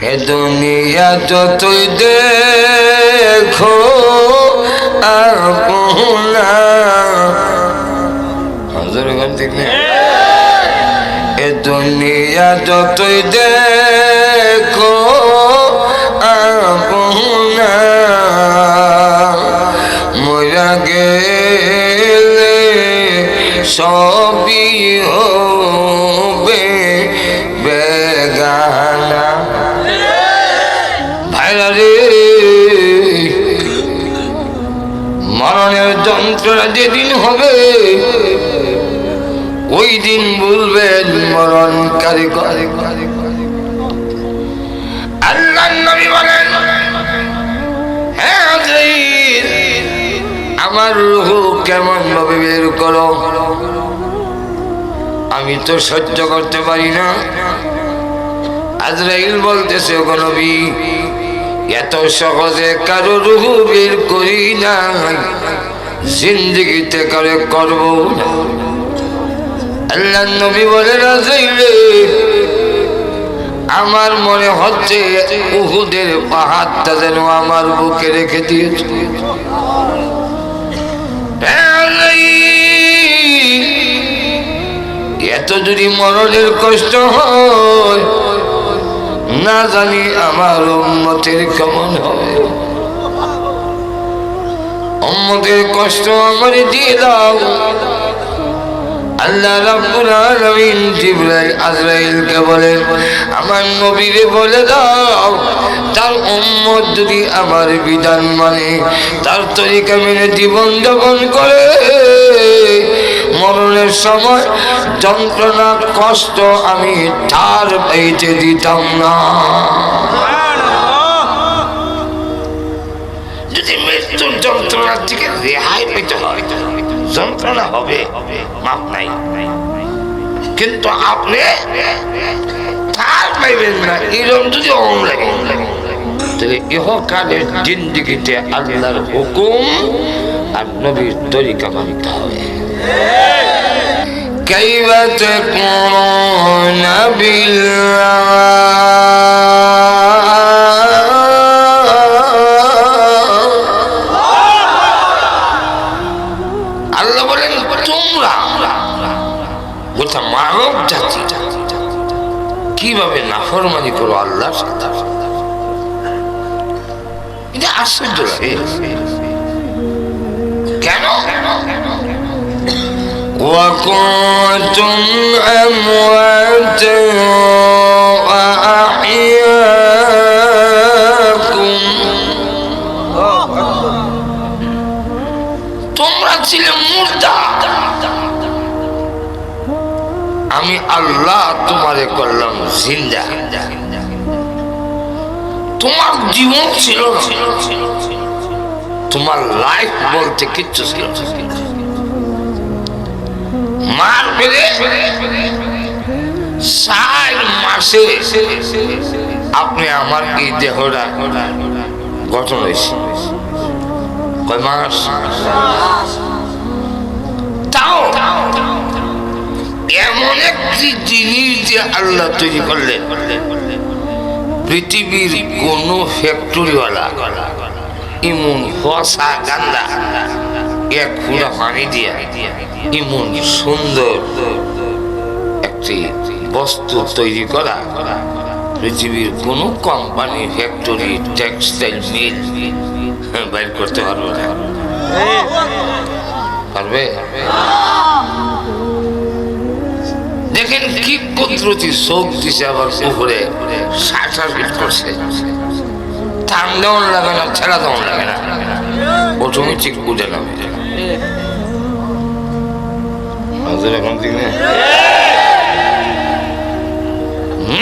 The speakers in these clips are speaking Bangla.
এ দুনিয়া যতই দেখো আপনা হযরত গান দেখলে এ দুনিয়া যতই দেখো আপনা মরা গেলে সবই হবে বেগানা। ভাইরা রে, মরণের যন্ত্রণা যেদিন হবে ওই দিন বলবেন মরণকারী করে। আল্লাহর নবী বলেন, হ্যাঁ আজরাইল, আমার রূহ কেমন ভাবে বের করো, আমি তো সহ্য করতে পারি না। আজরাইল বলতেছে, ওগো নবী, এত সহজে কারো রূহ বের করি না, জিন্দেগিতে করে করব না। আল্লাহর নবী বলেন, আজরাইল, আমার মনে হচ্ছে উহুদের পাহাড়টা যেন আমার বুকে রেখে দিয়েছে। এত যদি মরণের কষ্ট হয়, না জানি আমার উম্মতের কেমন হবে। উম্মতের কষ্ট আমার দিয়ে দাও। আল্লাহ রাব্বুল আলামিন জিবরাইল আজরাইলকে বলেন, আমার নবীরে বলে দাও, তার উম্মত যদি আমার বিধান মানে, তার তরিকা মেনে জীবন যাপন করে, মরণের সময় যন্ত্রণা কষ্ট আমি ঠার পাইতে দিতাম না। যদি মৃত্যুর যন্ত্রণা থেকে রেহাই পেতে হয়, যন্ত্রণা হবে, মাপ নাই, কিন্তু আপনি ঠার পাইবেন না। এরকম যদি অন লাগে, তাহলে ইহকালের জিন্দেগিতে আল্লাহর হুকুম আর নবীর তরিকা মানতে হবে। কাইফা তাকুনা আল্লাহ বলেন, তোমরা গোটা মানব জাতি কিভাবে নাফরমানি করো আল্লাহর সাথে। এটা আশ্চর্য লাগে। কেন? وكنتم أمواتا وأحياكم, তোমরা ছিলে মুর্দা, আমি আল্লাহ তোমারে করলাম জিন্দা। তোমার জীবন ছিল না, তোমার লাইফ বলতে কিচ্ছু ছিল না। মার পেলে 4 মাসে আপনি আমার এই দেহটা গঠন হয়েছে। কয় মাস? তাও এমন একটি জিনিস যে আল্লাহ তৈরি করলেন, পৃথিবীর কোন ফ্যাক্টরিওয়ালা এমন হসা গান্দা এক ফুলা পানি দিয়া এমন সুন্দর একটি বস্তু তৈরি করা পৃথিবীর কোন কোম্পানি, ফ্যাক্টরি, টেক্সটাইল মিল বাইর করতে পারবে না। পারবে? দেখেন কি কুদরতি চোখ দিছে, আবার উপরে 60 ফিট করছে। টান দেওয়ান লাগে না, ছেড়া দেওয়ান লাগে না, অটোমেটিক উঠে নামে।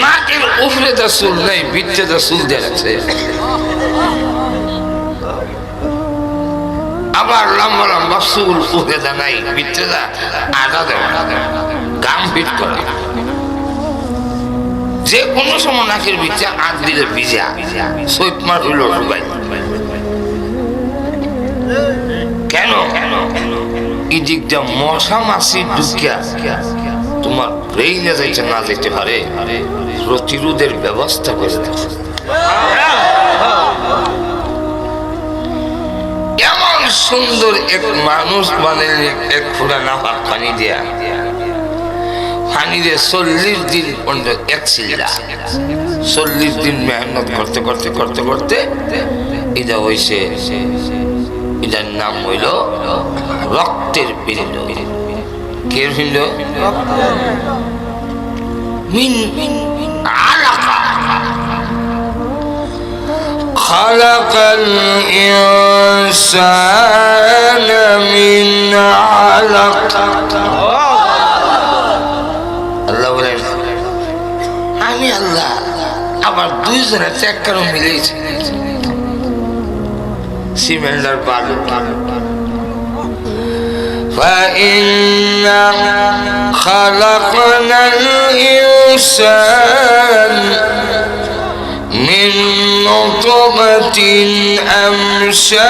নাকের উপরে তার চুল নেই, ভিতরে তার চুল দিয়ে রাখছে। আবার লম্বা লম্বা চুল উপরে দা নাই, ভিতরে আদা দেওয়া, গাম ফিট করা। যে কোনো সময় নাকের ভিতরে আট দিলে ভিজা, সৈপ মার হইল সবাই। কেন? এদিক দিয়ে মশা মাছি ঢুকিয়া তোমার ব্রেইনে যাইতে না যেতে পারে, প্রতিরোধের ব্যবস্থা করে দেয়। এমন সুন্দর এক মানুষ বানাইলেন এক ফোঁটা নাফাক পানি দিয়া, পানি দিয়ে 40 দিন পর্যন্ত এক চিল্লা, 40 দিন মেহনত করতে করতে করতে করতে এটা হয়েছে, এটার নাম হইল রক্তের পিণ্ড। কে পিণ্ড? মিন আলাকা। খালাকাল ইনসানা মিন আলাকা। আল্লাহ বলেন আমি আল্লাহ আবার দুইজনের চেক্কারও মিলেছি, সিমেন্টার বালু। فإنا خلقنا الإنسان من نطفة أمشاج।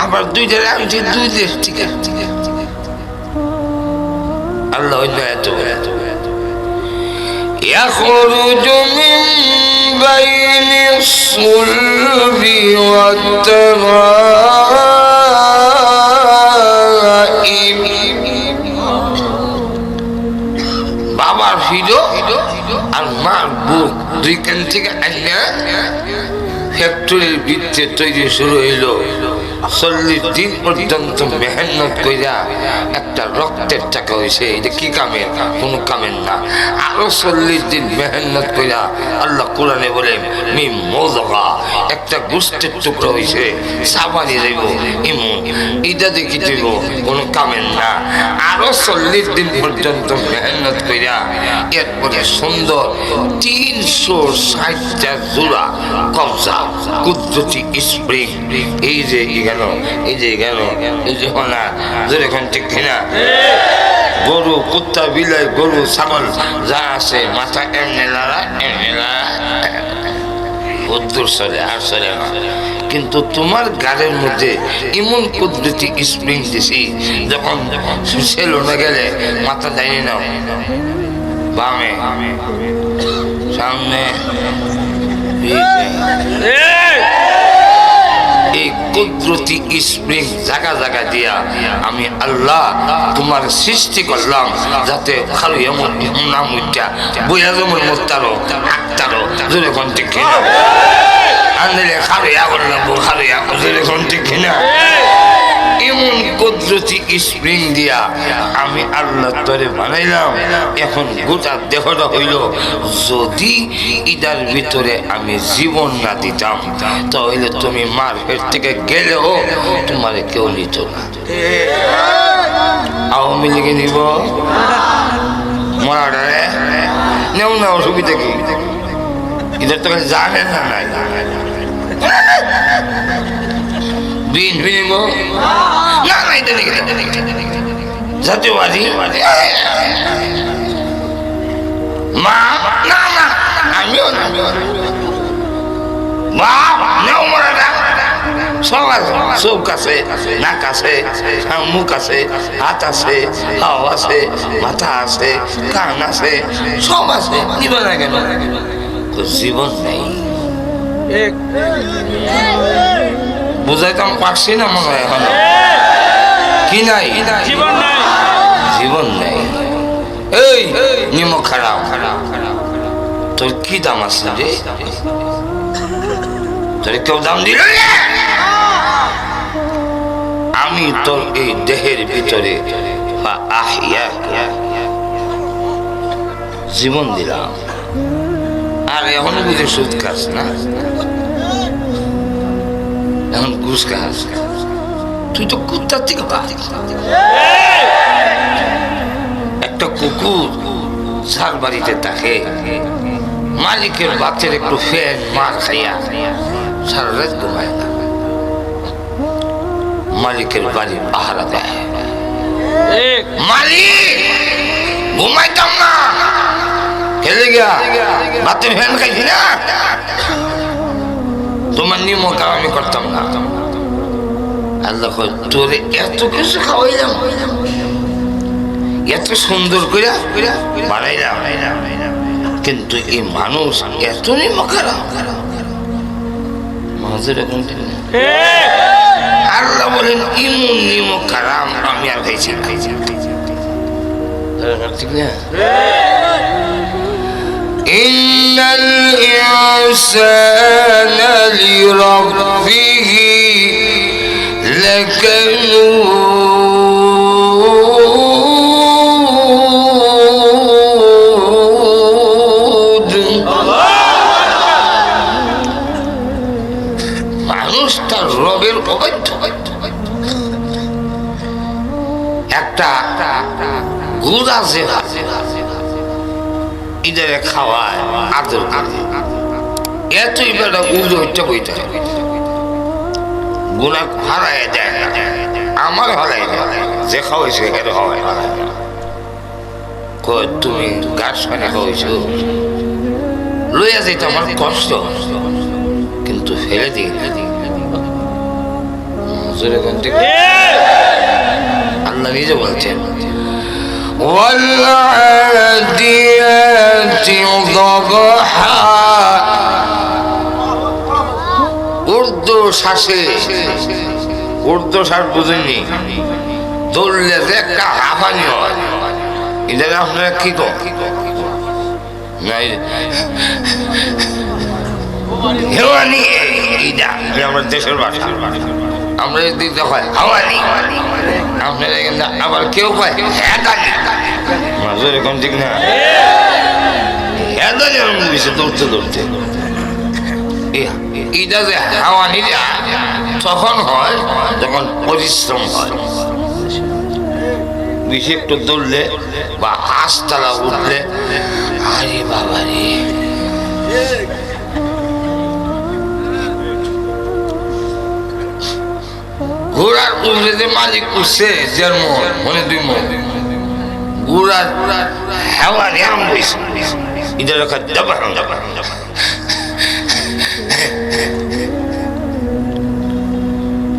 আবার দুইটা আনছি, দুই দেশ থেকে আল্লাহ এত يخرج من بين الصلب والترائب। বাবার ফিরো আর মার বুক দুইখান থেকে আইনা ফ্যাক্টরির ভিত্তি তৈরি শুরু হইল। 40 দিন পর্যন্ত মেহনত কইরা একটা রক্তের টাকা হয়েছে। এটা কি কামের? কোনো কামের না। আরো 40 দিন মেহনত কইরা আল্লাহ কোরআনে বলে মিম মুযগা, একটা গোশতের টুকরো হয়েছে, সাবানি দেব ইমন, এটা দেখি দেব, কোনো কামের না। আরো 40 দিন পর্যন্ত মেহনত কইরা এরপরে সুন্দর 360টা জোড়া কবজা কুদরতি স্প্রিং। এই যে গেল, এই যে গেল, এই যে হনা যেরকম ঠিক কিনা, গরু কুত্তা বিলাই গরু ছাগল যা আছে মাথা এমনি লাড়া এমনি লাড়া উত্তর চলে আর চলে না। কিন্তু তোমার গাড়ির মধ্যে এমন কুদরতি স্প্রিং দিছি, যখন সেল না গেলে মাথা যায়নি নাও, বামে সামনে এই কুদরতি স্প্রিং জায়গা জায়গা দিয়া আমি আল্লাহ তোমার সৃষ্টি করলাম, যাতে খালু এমন নাম উঠা বইয়া যেমন মোত্তারো আক্তারো যেরকম ঠিক কিনা আনলে খালু ইয়া করলাম, খালু ইয়া যেরকম ঠিক কিনা। এমন কুদরতি স্প্রিং দিয়া আমি আল্লাহ তোরে বানাইলাম। এখন গোটা দেহটা হইল, যদি ইদার ভিতরে আমি জীবন না দিতাম তাহলে তুমি মার পেট থেকে গেলেও তোমার কেউ নিত না। আওয়ামী লীগে নিব মরাডারে নেও না, অসুবিধা কি? ইদার তো জানে না নাই বিএনপি নিব না, না এটা দেখে জাতীয়বাদী মা না না আমিও না, মা নেও মরাটা সব আছে, চোখ আছে, নাক আছে, মুখ আছে, হাত আছে, হাও আছে, মাথা আছে, কান আছে, সব আছে, নিব না কেন? জীবন নেই। বুঝাইতাম পারছি না মনে হয় এখন। কি নাই? জীবন নাই, জীবন নেই। এই নিমক খারাপ, তোর কি দাম আছে রে? তোর কেউ দাম দিল? আমি তোর এই দেহের ভিতরে জীবন দিলাম, আর এখন বুঝে সুদ খাস না, এখন ঘুষ খাস। তুই তো কুত্তার থেকে একটা কুকুর যার বাড়িতে থাকে, মালিকের বাচ্চার একটু ফ্যান মার খাইয়া সারা রাত ঘুমায় না, মালিকের বাড়ি পাহারা দেয়। মালিক ঘুমাইতাম না, খেলে গিয়া বাতে ফ্যান খাইছি না, তোমার নিমক আমি করতাম না। আল্লাহ কয় তোরে এত কিছু খাওয়াইলাম, এত সুন্দর করে বানাইলাম, কিন্তু এই মানুষ এত নিমখারাম। মানুষের এখন আল্লাহ বলেন ইমন নিমখারাম আমি আর খাইছি ঠিক না। ইন্নাল ইনসানা লিরাব্বিহি লাকানুদ। মানুষ তার রবের অবাধ্য। একটা গুড় আছে ইদারে খাওয়ায় আদর এতই বেটা উড়ে হচ্ছে বইতে গুণা হারায় দেয় না, আমার হারাই না, যে খাওয়াইছে এর হওয়ায় তুমি গাছ পানি খাওয়াইছ লইয়া যেতে আমার কষ্ট, কিন্তু ফেলে দিই আল্লাহ নিজে বলছেন والعاديات ضبحا। উর্দু শ্বাসে, উর্দু শ্বাস বুঝেনি, দৌড়লে যে একটা হাঁপানি হয়, এটা আপনারা কি হেওয়ানি, এইটা আমার দেশের ভাষা। আমরা দিতে হয় হাওয়ানি, আপনারা এখানে আবার কেউ কয় হ্যাঁদানি, এরকম ঠিক না, হ্যাঁদানি এরকম দিচ্ছে দৌড়তে দৌড়তে। এটা যে হাওয়ানিটা তখন হয় যখন পরিশ্রম হয়, বেশি একটু দৌড়লে বা আশতলা উঠলে আরে বাবা রে। ঘোড়ার উপরে যে মালিক উঠছে দেড় মন মনে 2 মন, ঘোড়ার হাওয়া এরম হয়েছে, এটা রেখা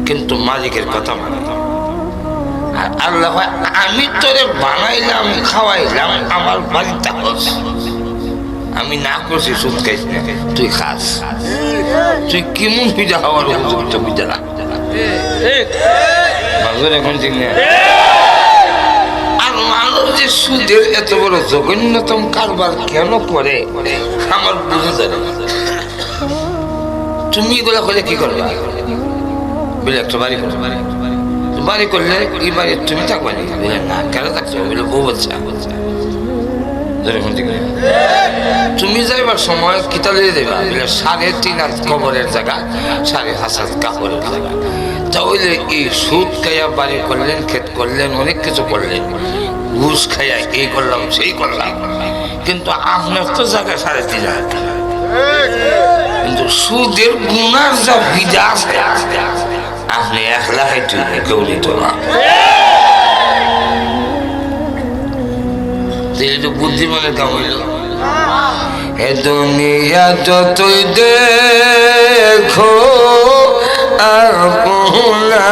কিন্তু মালিকের কথা মানে আল্লাহ আমি তোরে বানাইলাম খাওয়াইলাম আমার বাড়িতে, আমি না করছি সুদ খাইস না, তুই খাস, তুই কেমন পিজা হওয়ার উপযুক্ত পিজা না এখন ঠিক না। আর মানুষ যে সুদের এত বড় জঘন্যতম কারবার কেন করে আমার বুঝে যায় না। তুমি এগুলা করলে কি করবে বলে একটা বাড়ি করবে, বাড়ি করলে এই বাড়ি তুমি থাকবে না, কেন থাকছো বলে বউ বলছে তুমি যাইবার সময় কিতালে দেবা 3.5 হাত কবরের জায়গা 5.5 হাত কাপড়ের জায়গা, তাহলে এই সুদ খাইয়া বাড়ি করলেন, ক্ষেত করলেন, অনেক কিছু করলেন, ঘুষ খাইয়া এই করলাম সেই করলাম, কিন্তু আপনার তো জায়গা 3.5 হাত, কিন্তু সুদের গুনার যা ভিজা আছে আপনি 1 লাখ কেউ নিত না। বুদ্ধিমানের কাম হইল। এ দুনিয়া যতই দেখো আপনা,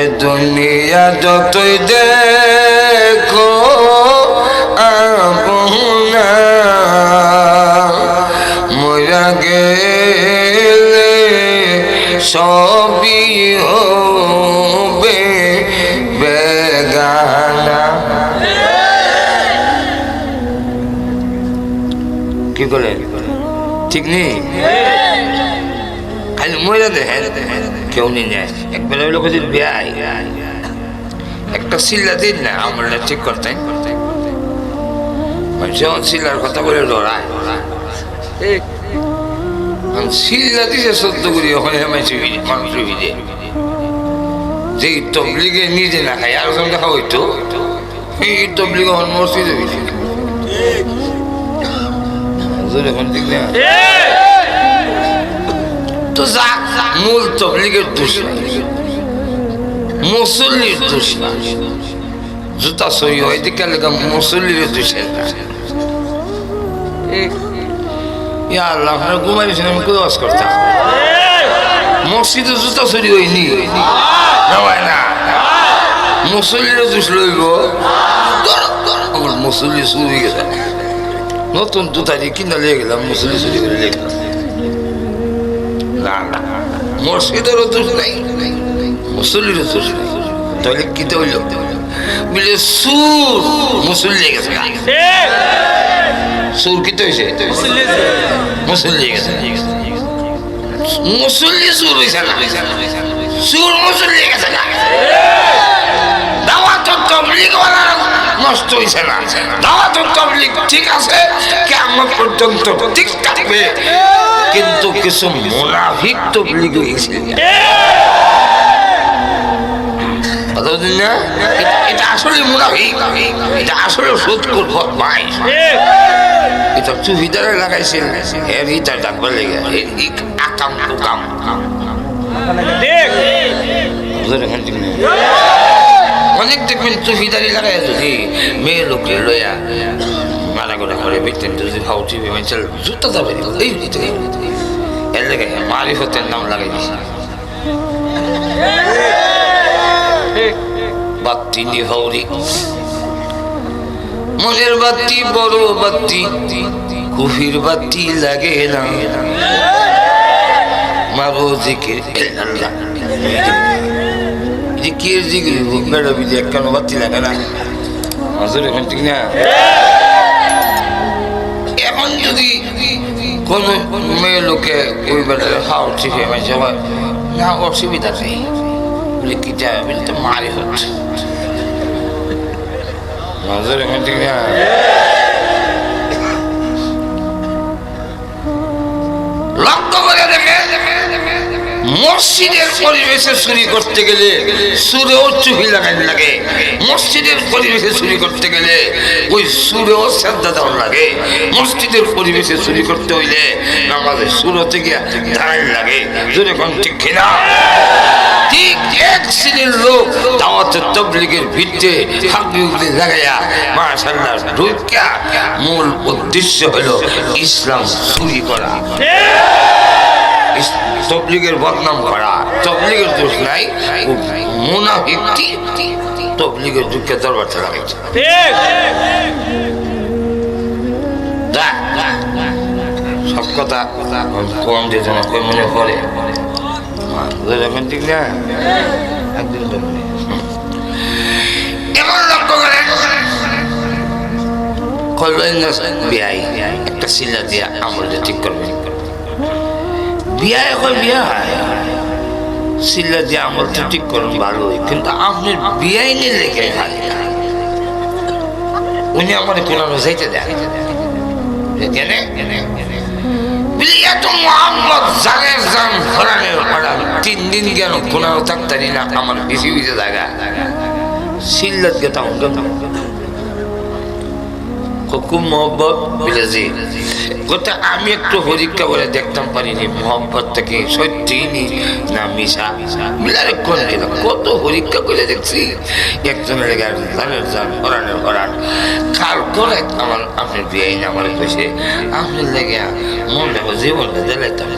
এ দুনিয়া যতই দেখো আপনা, মরা গেলে সবই হবে বেগানা। কি করে ঠিক নেই, খালি মরে দেখেন কেউ নিয়ে নেয়। একবেলা লোক যদি বেয়াই একটা সিল্লা দিন না আমরা ঠিক করতেন, যেমন সিল্লার কথা বলে লড়াই সিল্লা দিছে 14 করি ওখানে মানুষ ভিজে, যে তবলিগে নিজে না খাই আর দেখা হইতো এই তবলিগ মসজিদে ভিজে তো যাক, মূল তবলিগের দোষ না, মুসল্লির দোষ না, জুতা সই হয় দিকে লেখা মুসল্লির দোষের না। ইয়া আল্লাহ আপনারা ঘুমাইছেন আমি কই ওয়াজ করতাম মসজিদে জুতা চুরি হয়নি না হয় না মুসল্লিরও জুস লইব আমার মুসল্লি চুরি গেছে নতুন জুতা দিয়ে কিনা লেগে গেলাম মুসল্লি চুরি করে লেগে গেলাম না না মসজিদেরও দোষ নাই মুসল্লিরও দোষ নাই তাহলে কি তো হইল বলে সুর মুসল্লি গেছে সুর কি তো হয়েছে মুসল্লি গেছে মুসল্লি সুর হয়েছে না সুর মুসল্লি গেছে না দাওয়াতুত তাবলীগ ওয়ালা নষ্ট হয়েছে না দাওয়াতুত তাবলীগ ঠিক আছে কিয়ামত পর্যন্ত ঠিক থাকবে কিন্তু কিছু মুনাফিক তাবলীগ হয়েছে এটা আসলে মুনাফিক এটা আসলে সুদখোর বদমাইশ এটা চুহিদারে লাগাইছিল এর হিটার ডাকবার লেগে আকাম কুকাম অনেক দেখবেন চুহিদারি লাগাই যদি মেয়ে লোকে লইয়া মারাগোড়া করে বেতেন যদি ভাও টিভি মাইছিল জুতা যাবে এই এর লেগে মারিফতের নাম লাগাই দিছে বাতি নিহৌরি মনের বাতি বড় বাতি কুফির বাতি লাগে না মারো জিকির আল্লাহ জিকির জিকির বেড়া বিধি কেন বাতি লাগে না হাজুর এখন ঠিক না এখন যদি কোন মেয়ে লোকে ওই বেড়ার হাও ঠিক আছে না অসুবিধা নেই বলে কি যাবে বলে তো মারি হচ্ছে লক্ষ্য করে দেখে মসজিদের পরিবেশে চুরি করতে গেলে সুরেও চুহি লাগাই লাগে মসজিদের পরিবেশে চুরি করতে গেলে ওই সুরেও শ্রদ্ধা দেওয়ার লাগে মসজিদের পরিবেশে চুরি করতে হইলে আমাদের সুরতে গিয়া দাঁড়াই লাগে জোরে কোন ঠিক কিনা ঠিক এক শ্রেণীর লোক দাওয়াতুত তাবলীগের ভিত্তিতে হাবলি লাগাইয়া মাশাআল্লাহ ঢুকিয়া মূল উদ্দেশ্য হলো ইসলাম চুরি করা তাবলীগের বদনাম করা তাবলীগের দোষ নাই মুনাফিক তাবলীগের ঢুকে দরবারটা লাগাইছে সব কথা কম যে তোমার মনে পড়ে এখন ঠিক না একদিন এমন লক্ষ্য করে করবেন না বিয়াই একটা সিলা দিয়া আমল ঠিক করবে বিয়া এখন বিয়া হয় সিলা দিয়ে আমল ঠিক করুন ভালোই কিন্তু আপনার বিয়াই নিয়ে লেগে খালি উনি আমার কোনো যাইতে দেন এত মোহাম্মদ জানের জান ফরানের ফরান 3 দিন কেন কোনাও থাকতারি না আমার বেশি বেশি জায়গা সিল্লাত গেতাম খুব মহব্বত বুঝেছি কথা আমি একটু পরীক্ষা করে দেখতাম পারিনি মোহাম্মত থেকে সত্যি না মিশা মিলারে কোন দিলাম কত পরীক্ষা করে দেখছি একজনের জানের জান ফরানের ফরান কাল করে আমার আপনার বিয়ে আমার বসে আপনার লেগে মন দেখো জীবনটা দিলাইতাম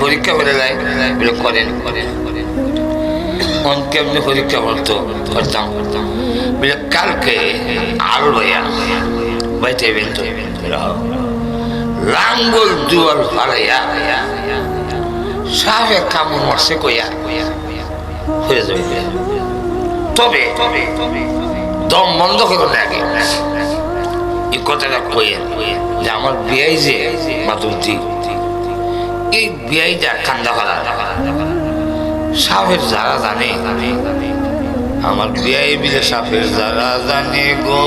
পরীক্ষা করে লাই বলে করেন করেন কেমনি পরীক্ষা করতো করতাম বলে কালকে আল ভাইয়া বাইতে লাঙ্গল দুয়ার ফালাইয়া সাহেব কামড় মারছে কইয়া হয়ে যাবে তবে দম বন্ধ করে লাগে এই কথাটা কইয়া যে আমার বিয়াই যে মাতুর্তি এই বিয়াইটা কান্দা ফেলা সাপের যারা জানে আমার বিয়াই বিলে সাপের যারা জানে গো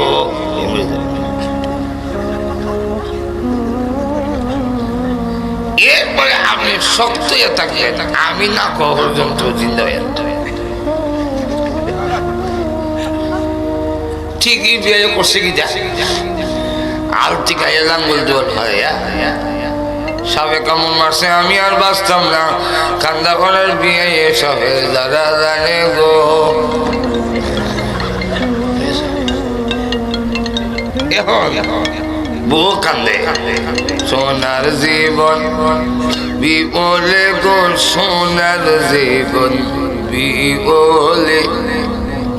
এরপরে আপনি শক্ত থাকবেন আমি না কো পর্যন্ত জিন্দা হয়ে ঠিকই বিয়ে করছে কি যা আলতি গায়ে লাঙ্গল জোর ভাইয়া সাবে কেমন মারছে আমি আর বাঁচতাম না কান্দা করার বিয়ে সবে দাদা জানে গো এখন বউ কান্দে সোনার জীবন বিবলে গো সোনার জীবন বিবলে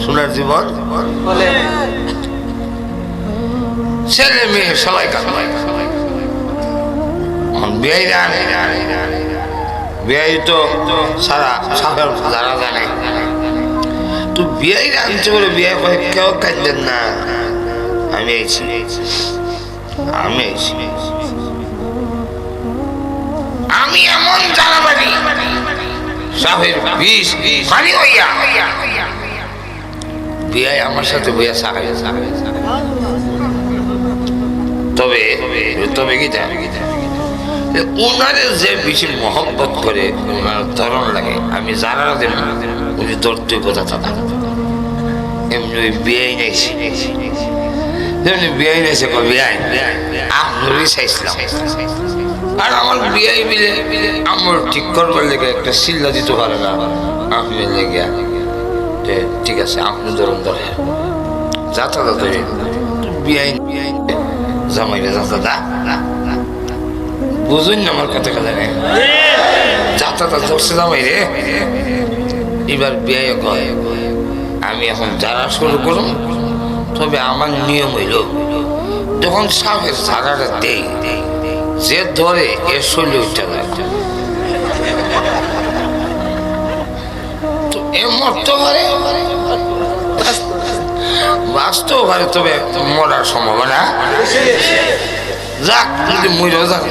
সোনার জীবন ছেলে মেয়ে সবাই কান্দে বিয়াই তো সারা সাফের যারা জানে তো বিয়াই আনছে বলে বিয়ে করে কেউ কাঁদবেন না আমি আইছি আমি এমন জানাবাড়ি সাফের বিষ পানি হইয়া বিয়াই আমার সাথে বইয়া সাহায্য তবে তবে গীতা ওনারে যে বেশি মহব্বত করে ওনার ধরন লাগে আমি জানা দেব উনি ধরতে বোঝা থাকা এমনি বিয়াই নাইছি তেমনি বিয়াই নাইছে বিয়াই আপনারই চাইছিলাম আর আমার বিয়াই মিলে আমার ঠিক করবার লেগে একটা সিল্লা দিতে পারে না আপনি লেগে ঠিক আছে আপনি ধরুন ধরে যাতা ধরে বিয়াই জামাইরে যাতা দা বুঝুন না আমার কথা কথা নেই যাত্রাটা ধরছে জামাই রে এবার বিয়ে কয় আমি এখন যারা শুরু করুন তবে আমার নিয়ম হইল যখন সাপের ঝাড়াটা দেই যে ধরে এর শরীরে উঠতে লাগে তো এ মরতে পারে বাঁচতেও পারে তবে মরার সম্ভাবনা যাক যদি মরেও যাক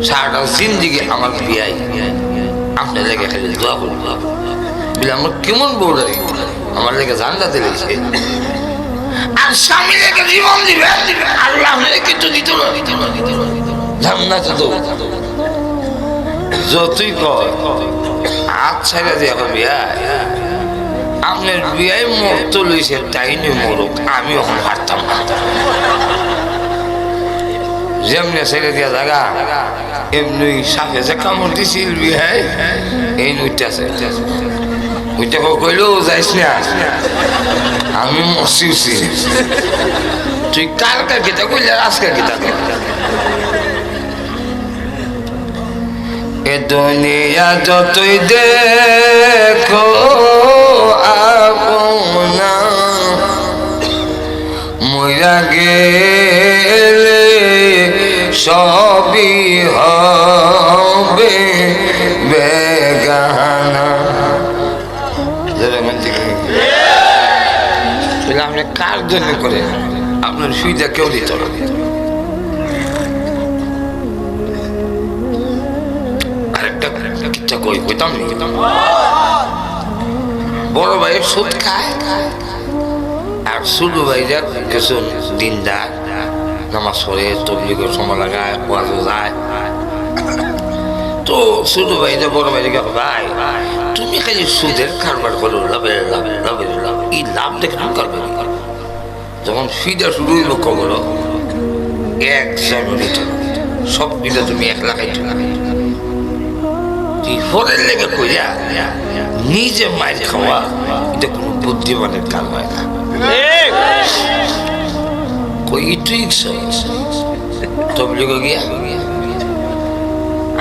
সারাটা জিন্দিগি আমার বিয়াই আপনার লেগে খালি দোয়া করবো বলে আমার কেমন বউ লাগে আমার লেগে জানলা দিলেছে আর স্বামী লেগে জীবন দিবে আল্লাহ কিছু দিত না জান্নাত তো যতই কয় হাত ছাড়া দিয়ে আমার বিয়াই আপনার বিয়াই মরতো লইছে তাই নিয়ে মরুক আমি ওখানে পারতাম না যেমনি ছেড়ে দিয়া জায়গা এমনি সাপে যে কামড় দিছিল বিহাই এই নইটাছে ওইটা কইলেও যাইস না আমি মরছি তুই কালকা গীতা কইলে আজকে গীতা কই এ দুনিয়া যতই দেখো আপনা মইরা গেলে সবই হবে বেগানা আপনি কার জন্য করে আপনার সুবিধা কেউ দিত না আরেকটা কিচ্ছা কইতাম বড় ভাইয়ের সুদ খায় আর ছোটো ভাইরা কিছু দিনদার নামাজ পড়ে তবলিগের সময় লাগায় ওয়াজে যায় তো ছোটো ভাইরা বড় ভাইরা ভাই তুমি খালি সুদের কারবার করো লাভের লাভ লাভের লাভ এই লাভ দেখে তুমি কারবার যখন ফিদা শুরু হইল খবর এক জানুয়ারিতে সব ফিদা তুমি 1 লাখ ফলের লেগে কইয়া নিজে মায়ের খাওয়া এটা কোনো বুদ্ধিমানের কাজ হয় না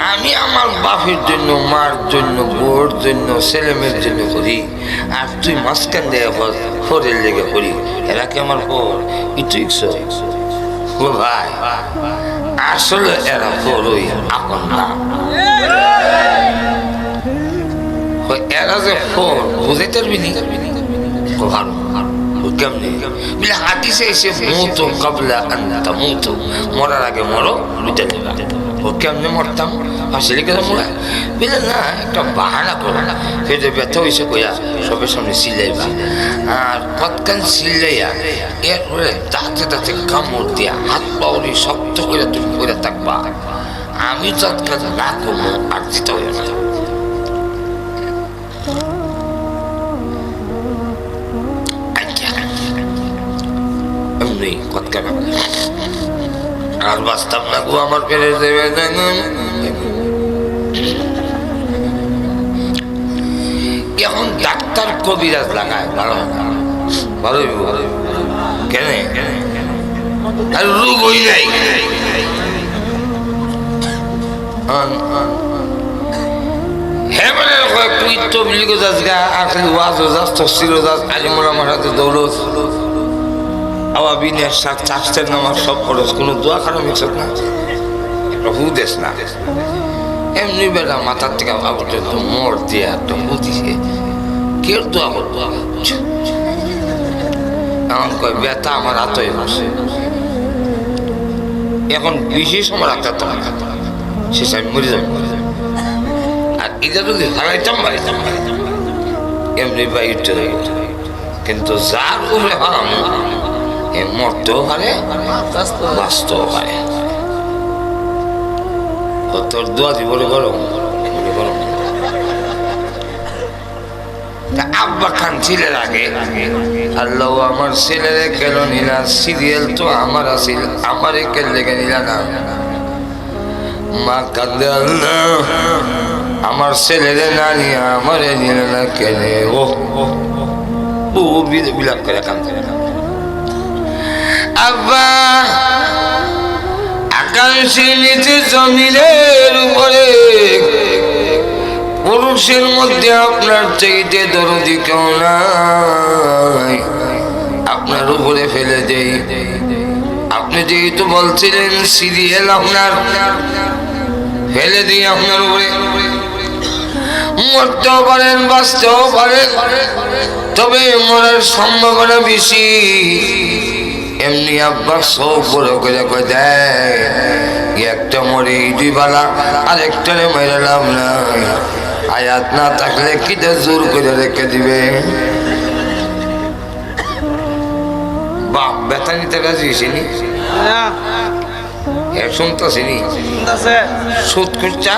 আমি আমার বাপের জন্য মার জন্য বোর জন্য ছেলেমেয়ের জন্য করি আর তুই মাঝখান দেয় ফলের লেগে করি এরা কি আমার পর ও ভাই আসলে এরা বড়ই আপন না এরা যে ফল বুঝাইতে পারবি নি ভালো কেমনি বলে হাদিসে এসে মুতো কাবলা আনতা মুতো মরার আগে মরো লুটে দেবা ও কেমনে মরতাম আসলে কেন মরা বলে না একটা বাহানা করো না ফেটে ব্যথা হয়েছে কইয়া সবের সামনে সিলাইবা আর কতক্ষণ সিলাইয়া এরপরে দাঁতে দাঁতে কামড় দিয়া হাত পাউরি শক্ত করে তুমি করে থাকবা আমি তৎকাল না করবো আর দিতে হইব না আর বাঁচতাম না গো আমার পেরে দেবে এখন ডাক্তার কবিরাজ লাগায় ভালো ভালো কেন আর রোগই নাই। হেমনের কয় তুই তো বিলিগো যাস গা আখলি ওয়াজ যাস তফসিল যাস আলিমুল আমার হাতে দৌড়স আওয়া বিনের সাথ চাষের নামাজ সব খরচ কোনো দোয়া খারাপ মিক্সত না হু দেশ না এমনি বেলা মাথার থেকে ভাবতে তো মোর দিয়া তো বুঝিছে কেউ দোয়া করতো এমন কয় ব্যথা আমার হাতই বসে এখন বেশি সময় রাখতে তো শেষ আমি মরে যাবো আর এটা যদি হারাইতাম বাড়িতাম এমনি বাইতে কিন্তু যার উপরে হারাম এ মরতেও পারে বাঁচতেও পারে তোর দোয়া দিব গরম গরম আব্বা খান ছেলের আগে আল্লাহ আমার ছেলেরে কেন নিলা সিরিয়াল তো আমার আছিল আমারে কেন লেগে নিলা না মা কান্দে আল্লাহ আমার ছেলেরে না নিয়ে আমারে নিল না কেন ও বিলাপ করে কান্দে আব্বা আকাশের নিচে জমিনের উপরে পুরুষের মধ্যে আপনার চাইতে দরদি কেউ নাই আপনার উপরে ফেলে দেই আপনি যেহেতু বলছিলেন সিরিয়াল আপনার ফেলে দিই আপনার উপরে মরতেও পারেন বাঁচতেও পারেন তবে মরার সম্ভাবনা বেশি এমনি আব্বা সব বড় করে দেয় একটা মরে দুই বালা আর একটারে মেরে লাভ না আয়াত না থাকলে কিটা জোর করে রেখে দিবে বাপ ব্যথা নিতে রাজি ছিনি শুনতেছিনি সুদ করছা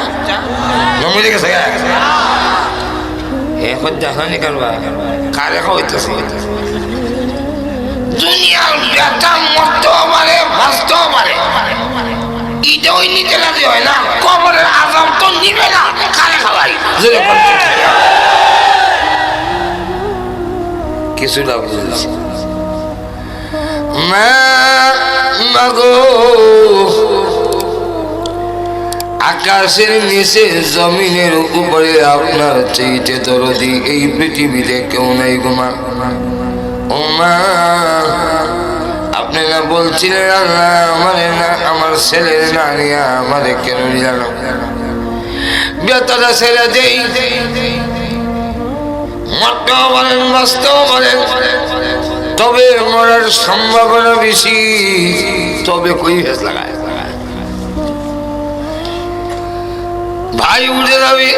নমরে গেছে এখন দেখানি কারবা কারে হইতেছে দুনিয়ার ব্যথা মরতেও পারে বাঁচতেও পারে এটা ওই নিতে রাজি হয় না কবরের আজাব তো নিবে না কারে খাওয়াই কিছুটা বুঝেছি মাগো আকাশের নিচে জমিনের উপরে আপনার চাইতে দরদি এই পৃথিবীতে কেউ নাই গোমা ও মা আপনি না বলছিলেন আল্লাহ আমারে না আমার ছেলের না নিয়ে আমারে কেন নিলাম ব্যথাটা ছেড়ে দেই মরতেও পারেন বাঁচতেও পারেন তবে মরার সম্ভাবনা বেশি তবে কই ভেস লাগায় ভাই উঠে যাবি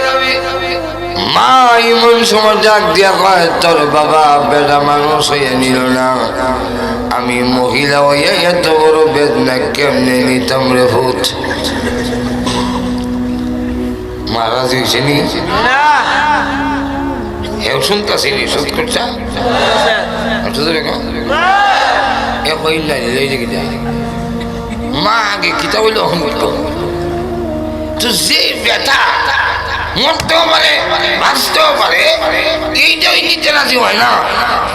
মা এমন সময় ডাক দিয়া কয় তোর বাবা বেটা মানুষ হইয়া নিল না আমি মহিলা হইয়া এত বড় বেদনা কেমনে নিতাম রে ভূত মারা যাইছিনি হেউ শুনতাছিনি সত করছা মা আগে কিতা হইল অহংকৃত তো যে ব্যথা মরতেও পারে বাঁচতেও পারে এইটাই নিতে রাজি হয় না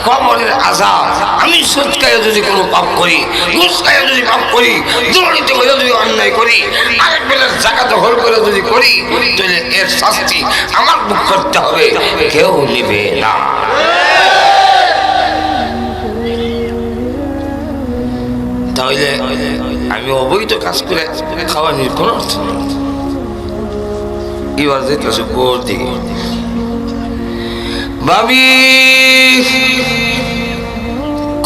কবরের আজাব আমি সুৎকায় যদি কোনো পাপ করি ঘুষকায় যদি পাপ করি দুর্নীতি করে যদি অন্যায় করি আরেক বেলার জায়গা দখল করে যদি করি তাহলে এর শাস্তি আমার বুক করতে হবে কেউ নিবে না তাহলে আমি অবৈধ কাজ করে খাওয়ানির কোনো অর্থ নেই এবার যেতেছে গোর দিকে ভাবি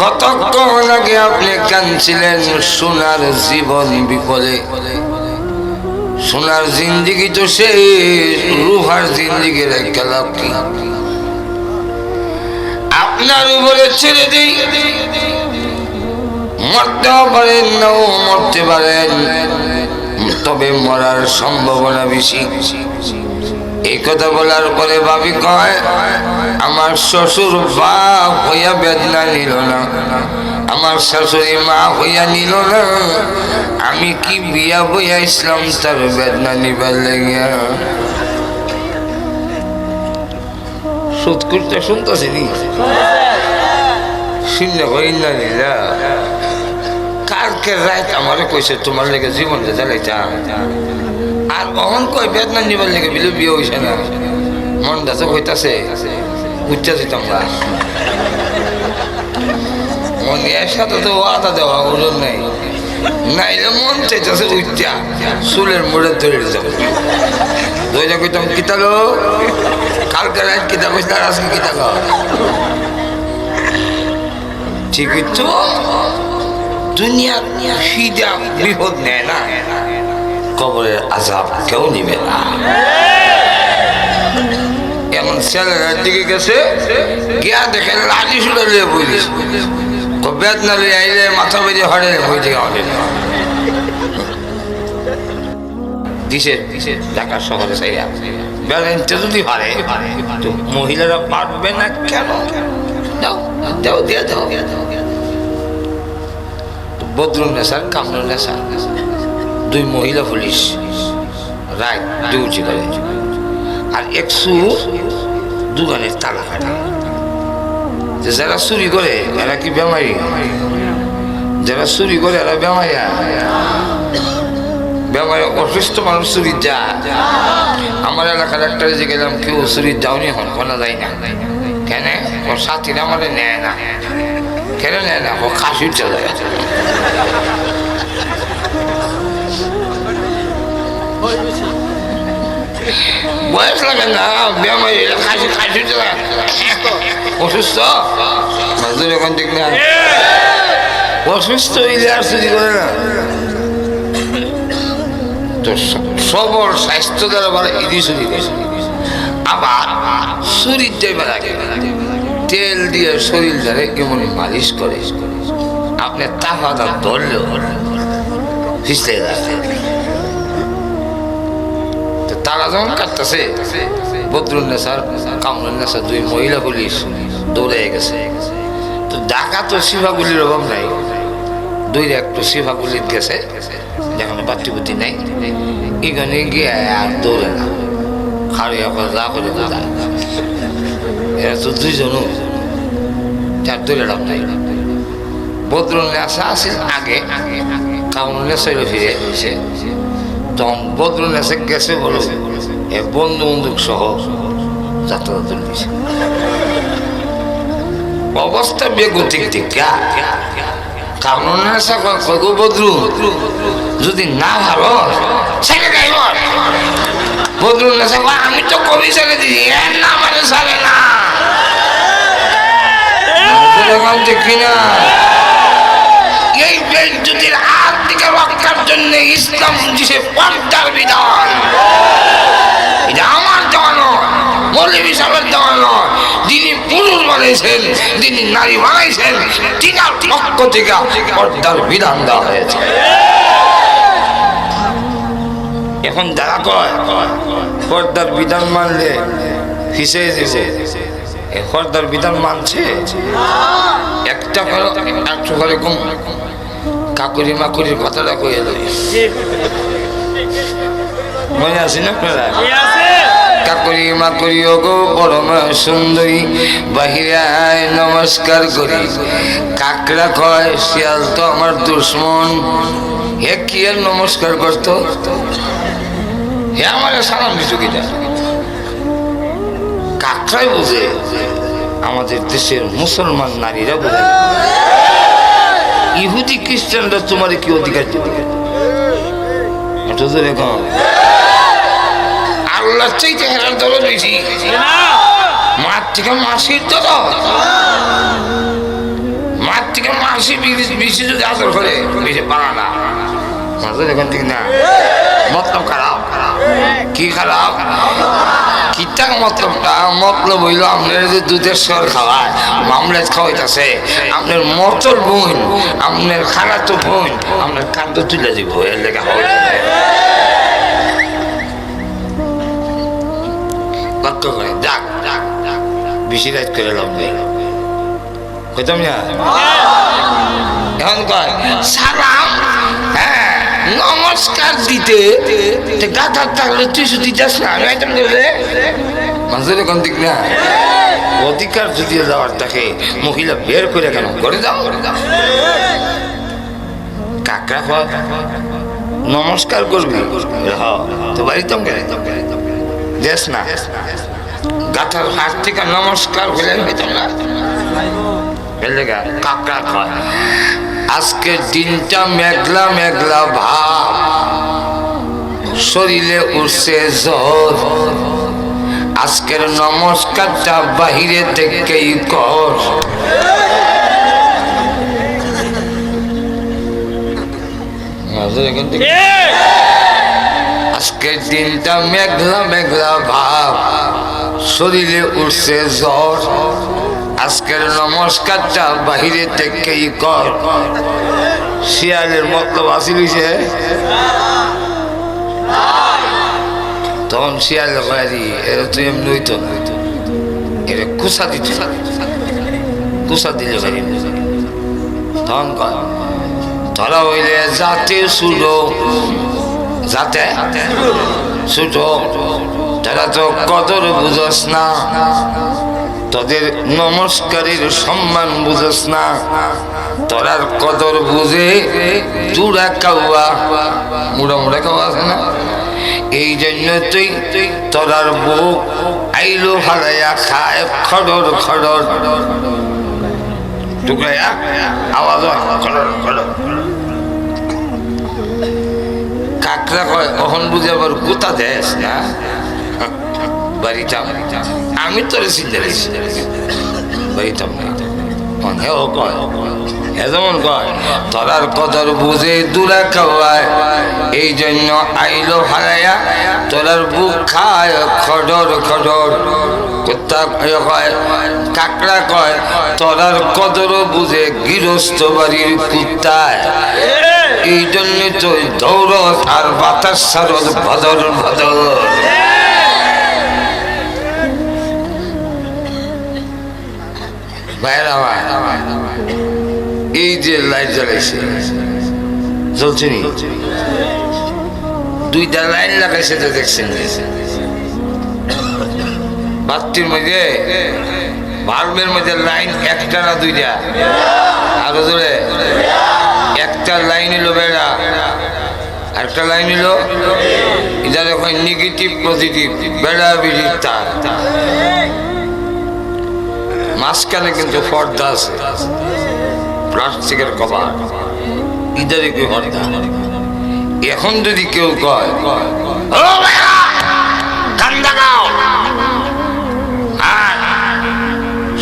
কতক্ষণ আগে আপনি কাঁদছিলেন সোনার জীবন বিপদে সোনার জিন্দিগি তো শেষ রুহার জিন্দিগির একটা লাভ কি আপনার উপরে ছেড়ে দিই মরতেও পারেন নাও মরতে পারেন তবে মরার সম্ভাবনা বেশি এই কথা বলার পরে ভাবি কয় আমার শ্বশুর বাপ হইয়া বেদনা নিল না আমার শাশুড়ি মা হইয়া নিল না আমি কি বিয়া বইয়া ইসলাম তার বেদনা নিবার লাগিয়া সুদ করতে শুনতেছি নি শূন্য কই না নিলা কালকে রাত আমারে কইছে তোমার লেগে জীবন জ্বালাইতা আর অহন কই বেদনা নিবার লেগে বিলে বিয়ে হইছে না মন দাসে কইতাছে উচ্চা যেতাম না মন এর সাথে তো আদা দেওয়া ওজন নাই নাইলে মন চাইতেছে উচ্চা চুলের মুড়ে ধরে যাবে দইটা কইতাম কিতালো কালকে রাত কিতা কইছে আর আজকে কিতা কও ঠিকই তো দুনিয়া ফিদা বিপদ নেয় না কবরের আযাব কেউ নিবে না এমন ছেলের দিকে গেছে গিয়া দেখে লাঠি শুনে লিয়ে বলিস বেদনা লিয়ে আইলে মাথা বেজে হরে বই থেকে হরে দিছে ঢাকা শহরে চাইয়া ব্যালেন্সটা যদি হারে তো মহিলারা পারবে না কেন দাও দাও দিয়ে দাও বদরুল নেশার কামরুল নেশা দুই মহিলা পুলিশ রাত ডিউটি করে আর 100 দোকানের তালা কাটা যারা চুরি করে এরা কি বেমারি যারা চুরি করে এরা বেমারিয়া বেমারি অসুস্থ মানুষ চুরি যা আমার এলাকার একটা যে গেলাম কেউ চুরি যাওনি এখন কোনো যায় না কেন ওর সাথীরা আমার নেয় না কেন নেয় না ও খাসির চলে বয়স লাগে না বেমারি খাসি খাসির চলে অসুস্থ মাজুর এখন ঠিক না অসুস্থ হইলে আর চুরি করে না তো সবর স্বাস্থ্য দ্বারা বলে ইদি চুরি করে আবার চুরির যাইবার আগে তেল দিয়ে শরীর ধরে এমন মালিশ করে আপনি তাহাটা ধরলেও ফিসলে যাচ্ছে তারা যখন কাটতেছে বদরুল নেশার কামরুল নেশার দুই মহিলা পুলিশ দৌড়ে গেছে তো ঢাকা তো সিফাগুলির অভাব নাই দুই একটু সিফাগুলির গেছে যেখানে বাতিবুতি নাই এখানে গিয়ে আর দৌড়ে না খাড়িয়া করে যা করে এরা তো দুইজনও যার দৌড়ে লাভ নাই বদরুল নেশা আছে আগে কামরুল নেশা ফিরে এসে তখন বদরুল নেশা গেছে বলো এ বন্ধু বন্দুক সহ যাত্রা তুলছে অবস্থা বেগতিক দিকা কামরুল নেশা কয় বদরু যদি না ভালো ছেড়ে দেয় বদরুল নেশা আমি তো কবি ছেড়ে দিই এর না মানে ছাড়ে না দেখি না এই বেজ্জতির হাত থেকে রক্ষার জন্য ইসলাম দিছে পর্দার বিধান এটা আমার দেওয়া নয় মৌলভী সাহেবের দেওয়া নয় যিনি পুরুষ বানাইছেন যিনি নারী বানাইছেন তিনার পক্ষ থেকে পর্দার বিধান দেওয়া হয়েছে এখন যারা কয় পর্দার বিধান মানলে ফিসে দিছে পর্দার বিধান মানছে একটা একশো করে কম কাকুরি মাকুরির কথাটা কয়ে দেয় মনে আছে না আপনারা কাকুরি মাকুরি ও গো পরম সুন্দরী বাহিরে আয় নমস্কার করি কাকড়া কয় শিয়াল তো আমার দুশ্মন হে কি আর নমস্কার করতো হে আমার সালাম দিত কিনা কাকড়াই বুঝে আমাদের দেশের মুসলমান নারীরা বুঝে ইহুদি খ্রিস্টানরা তোমার কি অধিকার দেবে আল্লাহ চাইতে হেরার দল বেশি মার থেকে মাসির দল মার থেকে মাসি বেশি যদি আদর করে বেশি পারা না এখান থেকে না মতলব খারাপ কি খারাপ কিতাক মতলবটা মতলব হইল আপনার যে দুধের সর খাওয়ায় মামলেট খাওয়াইতেছে আপনার মতল বোন আপনার খালাতো বোন আপনার কান্দ তুলে দিব এর লেখা খাওয়াইতে বাক্য করে যাক বেশি রাত করে লাভ নেই কইতাম না এখন কয় সালাম হ্যাঁ নমস্কার দিতে গাধার থাকলে তুই শুধু যাস না আমি আইতাম করলে মানুষের এখন দিক না অধিকার যদি যাওয়ার থাকে মহিলা বের করে কেন করে যাও কাকড়া খাওয়া নমস্কার করবি তো বাড়িতে দেশ না গাথার হাত থেকে নমস্কার হলে হইতাম না কাকড়া খায় আজকের দিনটা মেঘলা মেঘলা ভাব শরীরে উঠছে জ্বর আজকের নমস্কারটা বাহিরে থেকেই কর আজকের দিনটা মেঘলা মেঘলা ভাব শরীরে উঠছে জ্বর আজকের নমস্কারটা বাহিরে থেকেই কর শিয়ালের মতলব আসিলিছে তখন শিয়াল বাড়ি এরা তুই এমনি হইতো এরা কুসা দিত কুসা দিলে বাড়ি তখন কয় ধরা হইলে যাতে শুলো যাতে ছোট তারা তো কদর বুঝস না তোদের নমস্কারের সম্মান বুঝস না তোরার কদর বুঝে চূড়া খাওয়া মুড়া মুড়া খাওয়া আছে না এই জন্য তুই তোরার বুক আইলো হারাইয়া খায় খড়র খড়র টুকরাইয়া আওয়াজ খড়র খড়র কাকড়া কয় কখন বুঝে আবার গোতা দেশ না বাড়িটাম আমি তোর চিন্তা বাড়িটাম হেও কয় হে যেমন কয় তোরার কদর বুঝে দূরা খাওয়ায় এই জন্য আইলো হারাইয়া তোরার বুক খায় খডর খডর কুত্তা কয় কাকড়া কয় তোরার কদর বুঝে গৃহস্থ বাড়ির কুত্তায় এই জন্য তো দৌড় আর বাতাস সারদ ভদর ভদর এই যে লাইট জ্বালাইছে জ্বলছে নি দুইটা লাইন লাগাইছে তো দেখছেন বাতির মধ্যে বাল্বের মধ্যে লাইন একটা না দুইটা আরো জোরে একটা লাইন এলো বেড়া একটা লাইন এলো এটা দেখেন নেগেটিভ পজিটিভ বেড়া বিড়ির তার মাঝখানে কিন্তু পর্দা আছে প্লাস্টিকের কভার ইদারে কেউ পর্দা এখন যদি কেউ কয়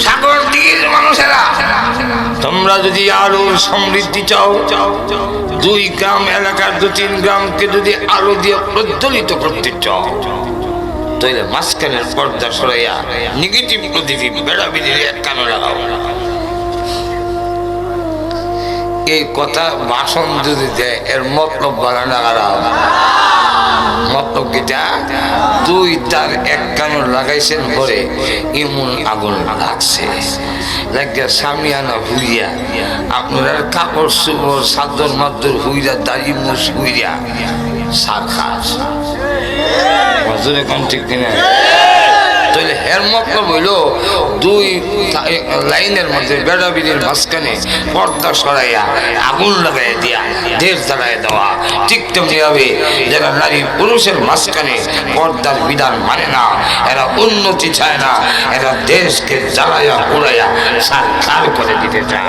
সাগর দিকের মানুষেরা তোমরা যদি আরো সমৃদ্ধি চাও 2 গ্রাম এলাকার 2-3 গ্রামকে যদি আলো দিয়ে প্রজ্বলিত করতে চাও তাহলে মাঝখানের পর্দা সরাইয়া নেগেটিভ পজিটিভ বেড়াবিড়ির এক কানে লাগাও এই কথা ভাষণ যদি দেয় এর মতলব বানানো খারাপ মতলব কিটা দুই তার এক কানে লাগাইছেন ঘরে এমন আগুন লাগছে লাগে সামিয়ানা হুইয়া আপনার কাপড় চোপড় চাদর মাদর হুইরা দাড়ি মুছ হুইরা শাখাস কম ঠিক কিনা তাহলে হের মতলব হইল 2 লাইনের মধ্যে বেড়াবিড়ির মাঝখানে পর্দা সরাইয়া আগুন লাগাই দিয়া দেশ জ্বালাই দেওয়া ঠিক তেমনি হবে যারা নারী পুরুষের মাঝখানে পর্দার বিধান মানে না এরা উন্নতি চায় না এরা দেশকে জ্বালাইয়া উড়াইয়া সারখার করে দিতে চায়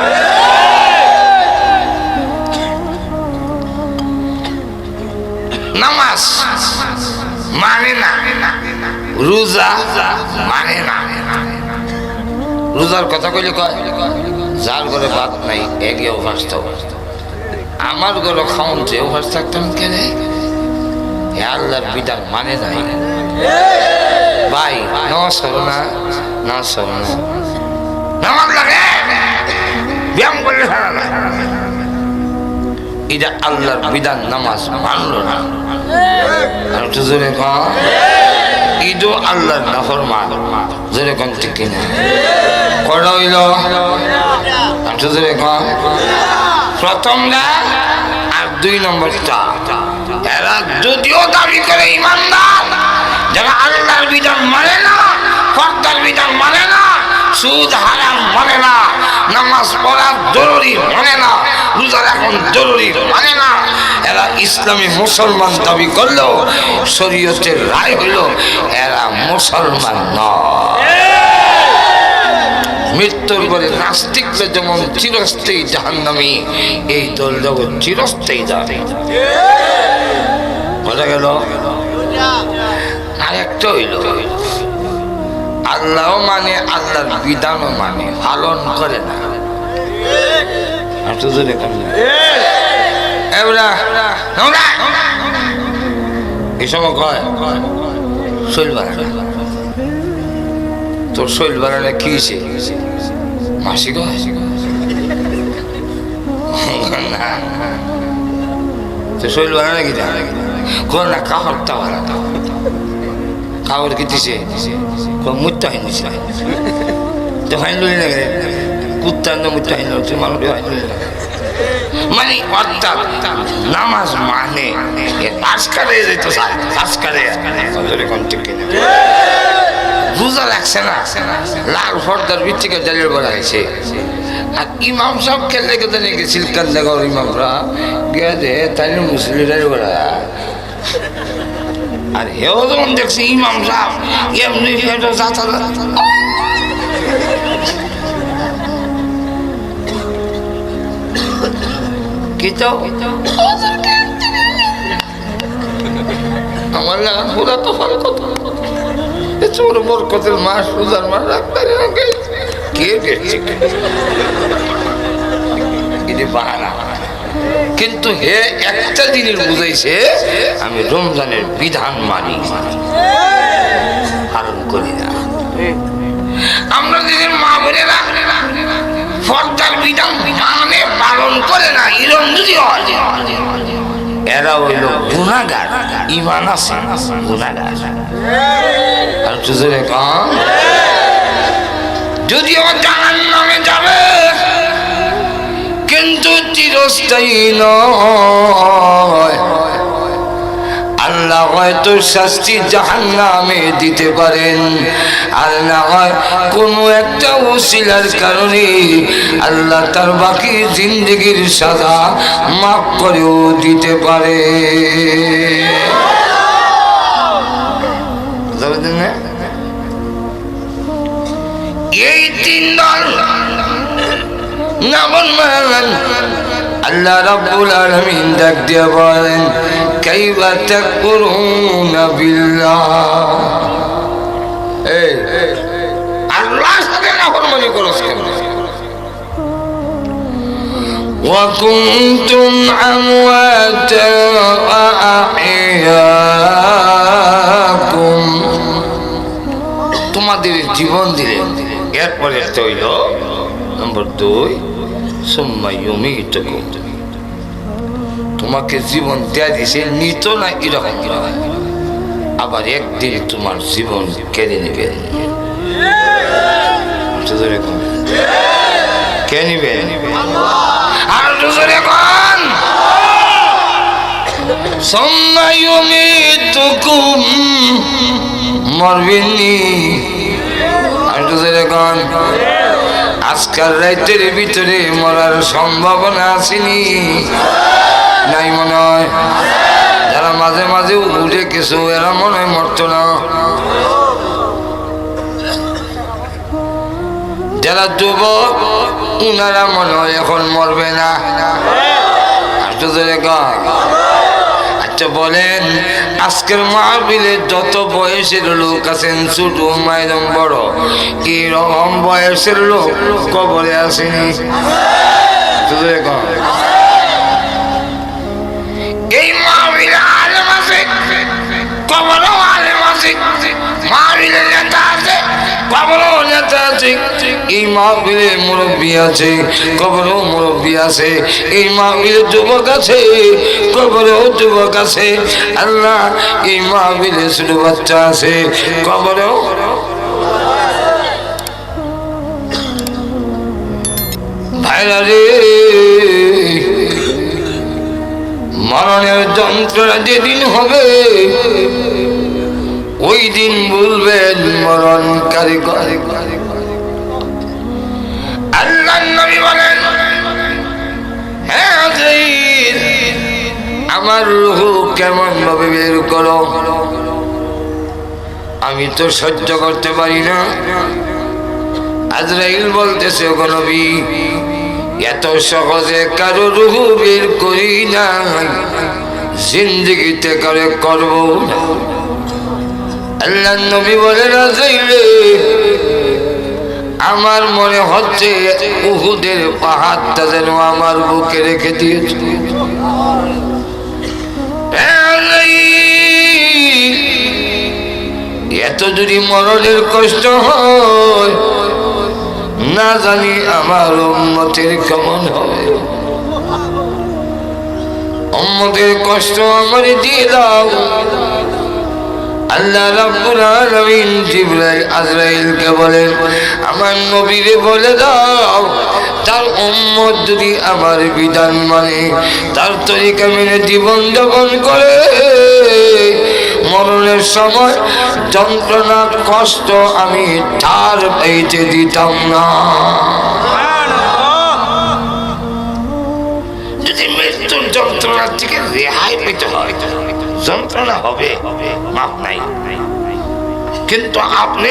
নামাজ মানে না রোজা মানে না রোজার কথা কইলে কয় যার ঘরে ভাত নাই একে অভ্যাস তো আমার ঘরে খাওন যে অভ্যাস থাকতাম কেনে আল্লাহর বিধান মানে নাই ভাই নামাজ করো না নামাজ করো না নামাজ লাগে ব্যায়াম করলে এটা আল্লাহর বিধান নামাজ মানলো না আর একটু জোরে ঈদও আল্লাহর নাফরমান জোরে কোন ঠিক কিনা কটা হইল একটু জোরে প্রথমটা আর 2 নম্বরটা এরা যদিও দাবি করে ইমানদার যারা আল্লাহর বিধান মানে না পর্দার বিধান মানে না সুদ হারাম মানে না নামাজ পড়া জরুরি মানে না, রোজা এখন জরুরি মানে না। এরা ইসলামী মুসলমান দাবি করলেও শরীয়তের রায় হইল এরা মুসলমান নয়। মৃত্যুর পরে নাস্তিকরা যেমন চিরস্থায়ী জাহান্নামী, এই দল জগৎ চিরস্থায়ী যাবে। বোঝা গেল? আরেকটা হইল আল্লাহ মানে আল্লাহর বিধানও মানে পালন করে না। এই সময় কয় শৈল বাড়ানো, তোর শৈল বাড়ানো কি মাসিক শৈল বাড়ানো কি কোন না কাহরটা বাড়ানো খাবার কি দিছে মুত্তা হয়নি তো হাইল লাগে কুত্তার মুত্তা হইল মানুষ মানে অর্থাৎ নামাজ মানে আজকালে যেত আজকালে রোজা লাগছে না, লাল ফর্দার ভিত্তিকে জালির বলা হয়েছে। আর ইমাম সব খেললে কেটে নিয়ে গেছিল কান্দাগর ইমামরা গিয়ে দে তাই মুসলিমরাই বলা। আর হেও যখন দেখছি ইমাম সাহেব এমনি কি তো আমার লাগা পুরা তো ফল কত ছোট বরকতের মাস রোজার মাস রাখতে কে গেছে বাহানা। কিন্তু হে একটা জিনিস বুঝাইছে আমি রমজানের বিধান মানি পালন করি না। আমরা যদি মা বোনেরা ফর্দার বিধান মানে পালন করে না, এরকম যদি হয় এরা হইল গুনাহগার, ঈমান আছে গুনাহগার। আর তুজরে কম যদিও জাহান্নামে যাবে কিন্তু চিরস্থায়ী নয়। আল্লাহ হয়তো শাস্তি জাহান্নামে দিতে পারেন, আর না হয় কোনো একটা ওসিলার কারণে আল্লাহ তার বাকি জিন্দেগির সাজা মাফ করেও দিতে পারে। এই তিন দল আল্লাহ রাব্বুল আলামিন ডাক দিয়ে বলেন কাইফা তাকফুরুনা বিল্লাহ। এই আল্লাহর সাথে নাফরমানি করছ কেন? ওয়া কুনতুম আমওয়াতা ওয়া আহইয়াকুম, তোমাদের জীবন দিলেন। এরপরে হইল নম্বর 2 সুম্মা ইউমীতুকুম, তোমাকে জীবন দেয়া দিছে নিত না এরকম আবার একদিন তোমার জীবন কেড়ে নেবেন। কে নিবেন? আর এখন সুম্মা ইউমীতুকুম মরবেননি। আর এখন আজকাল রাতের ভিতরে মরার সম্ভাবনা আসেনি নাই মনে হয়। যারা মাঝে মাঝে উঠে কিছু এরা মনে হয় মরত না। যারা যুবক উনারা মনে হয় এখন মরবে না। আচ্ছা বলেন আজকের মাহফিলে যত বয়সের লোক আছেন ছোট মায়েরম বড় এরকম বয়সের লোক কবরে আসেনি? এই মাহফিলে আলেম আছে, কবরও আলেম আছে, মাহফিলে নেতা আছে, কবরও নেতা আছে। এই মাহফিলে মুরব্বী আছে, কবরও মুরব্বী আছে। এই মাহফিলে যুবক আছে, কবরও যুবক আছে। আল্লাহ এই মাহফিলে ছোট বাচ্চা আছে, কবরও। ভাইরা রে, মরণের যন্ত্রণা যেদিন হবে ওই দিন বলবেন মরণ কারিগর। আল্লাহ আল্লাহর নবী বলেন, হে আজরাইল, আমার রূহ কেমন ভাবে বের করো, আমি তো সহ্য করতে পারি না। আজরাইল বলতেছে, ওগো নবী, এত সহজে কারো রূহ বের করি না, জিন্দেগিতে করে করব না। আল্লাহর নবী বলেন, আজরাইল, আমার মনে হচ্ছে উহুদের পাহাড়টা যেন আমার বুকে রেখে দিয়েছে। এত যদি মরণের কষ্ট হয়, না জানি আমার উম্মতের কেমন হবে। উম্মতের কষ্ট আমার দিয়ে দাও। আল্লাহ রাব্বুল আলামিন জিবরাইল আজরাইলকে বলেন, আমার নবীরে বলে দাও, তার উম্মত যদি আমার বিধান মানে, তার তরিকা মেনে জীবন যাপন করে, মরণের সময় যন্ত্রণা কষ্ট আমি ঠার পাইতে দিতাম না। যদি মৃত্যুর যন্ত্রণার থেকে রেহাই পেতে হয়, যন্ত্রণা হবে, মাপ নাই, কিন্তু আপনি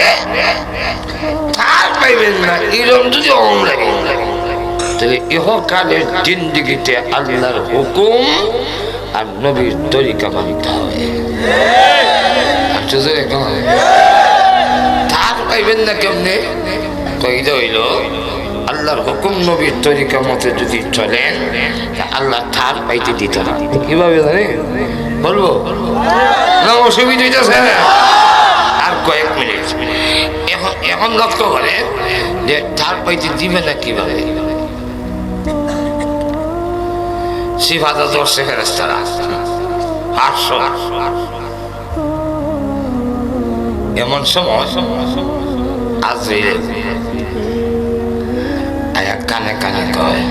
ঠার পাইবেন না। এরকম যদি অম লাগে, তাহলে ইহকালের জিন্দেগিতে আল্লাহর হুকুম আর নবীর তরিকা মানতে হবে। ঠার পাইবেন না কেমনে? কইলে হইল, আল্লাহর হুকুম নবীর তরিকা মতে যদি চলেন, আল্লাহ ঠার পাইতে দিত না। কিভাবে জানে বলবো না? অসুবিধা হইতেছে। আর কয়েক মিনিট, এখন লক্ষ্য করে যে ঠার পাইতে দিবে না কিভাবে। সিফাত দর্শে ফেরেশতারা 800। এমন সময় আজরাইল আয়া কানে কানে কয়,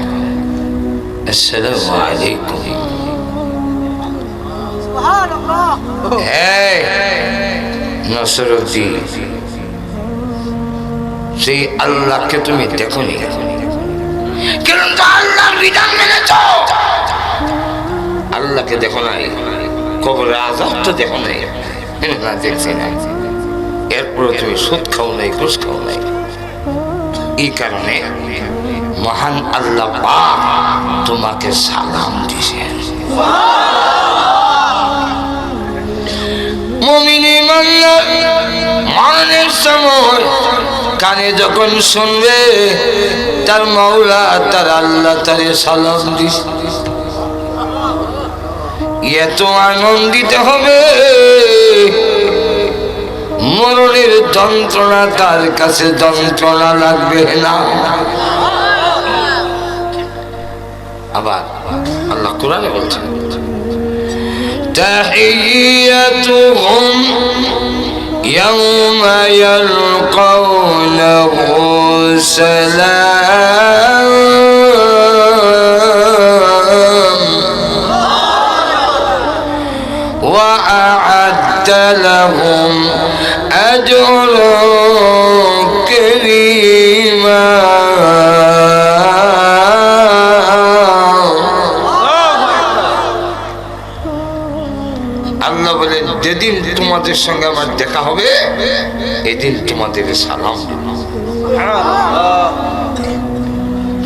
আসসালামু আলাইকুম। এই নসরুদ্দিন, সেই আল্লাহকে তুমি দেখো নি? কেন আল্লাহর বিধান মেনেছ? আল্লাহকে দেখো নাই? কবরে আযাব তো দেখো নাই? না, দেখছি না। এরপরে তুমি সুদ খাও নাই, ঘুষ খাও নাই। এই কারণে মহান আল্লাহ পাক তোমাকে সালাম দিছেন। মুমিন ইমানদার মরণের সময় কানে যখন শুনবে, তার মাওলা, তার আল্লাহ তারে সালাম দিছে। এত আনন্দিত হবে, মরণের যন্ত্রণা তার কাছে যন্ত্রণা লাগবে না। আবার আল্লাহ কোরআনে বলছেন, তাহিয়াতুহুম ইয়াওমা ইয়ালকাউনাহু সালাম ওয়া আ'আদ্দা লাহুম আজরান কারীমা। আল্লাহ বলেন, যেদিন তোমাদের সঙ্গে আমার দেখা হবে, এদিন তোমাদের সালাম।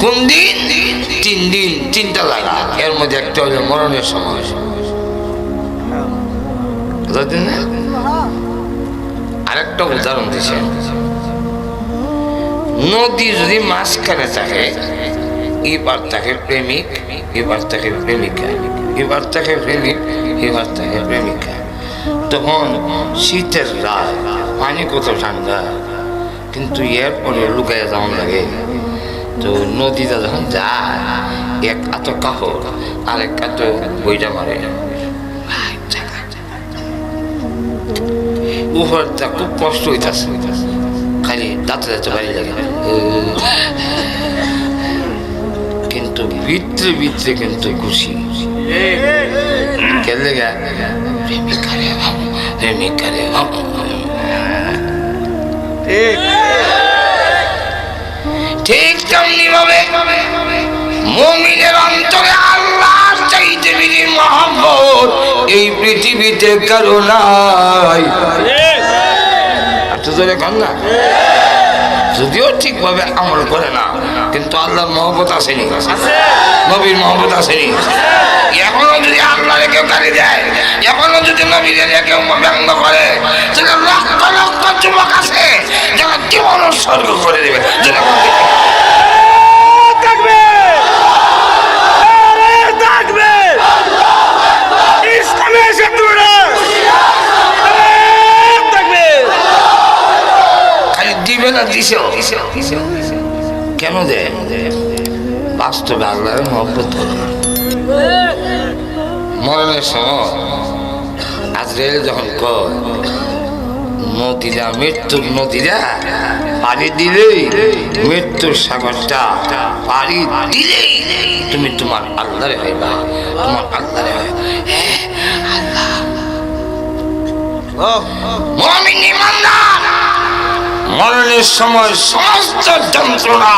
কোন দিন? 3 দিন, 3টা লাগা। এর মধ্যে একটা হলো মরণের সময়। আরেকটা উদাহরণ দিচ্ছেন, নদী যদি মাঝখানে থাকে, এবার থাকে প্রেমিক, এবার থাকে প্রেমিকা, এবার থাকে প্রেমিক, এবার থাকে প্রেমিকা। তখন শীতের রাত, পানি কত ঠান্ডা, কিন্তু এরপরে লুকাইয়া যেমন লাগে। তো নদীটা যখন যায়, এক এত কাপড় আরেক এত বইটা মারে, উপরটা খুব কষ্ট হইতেছে, খালি দাঁতে দাঁতে বাড়ি লাগে, কিন্তু ভিতরে ভিতরে কিন্তু খুশি। কেলে গা প্রেমিকারে ভাবো, প্রেমিকারে ভাবো। ঠিক তেমনি ভাবে মুমিনের অন্তরে আল্লাহর চাইতে বেশি মহব্বত এই পৃথিবীতে কারো নাই। জোরে কন না, যদিও ঠিকভাবে আমল করে না কিন্তু আল্লাহর মহব্বত আসেনি, নবীর মহব্বত আসেনি। এখনো যদি আল্লাহরে কেউ গালি দেয়, এখনো যদি নবীরে কেউ ব্যঙ্গ করে, তাহলে লক্ষ লক্ষ যুবক আছে যারা জীবন উৎসর্গ করে দেবে। কেন দেয়? বাস্তবে আল্লাহর মহব্বত হলো না। মরণের সময় আজরাইল যখন কয় নদীরা, মৃত্যুর নদীরা পানি দিলেই, মৃত্যুর সাগরটা পানি দিলেই তুমি তোমার আল্লাহরে হইবা, তোমার আল্লাহরে হইবা। আল্লাহ মুমিন ঈমানদার মরণের সময় সমস্ত যন্ত্রণা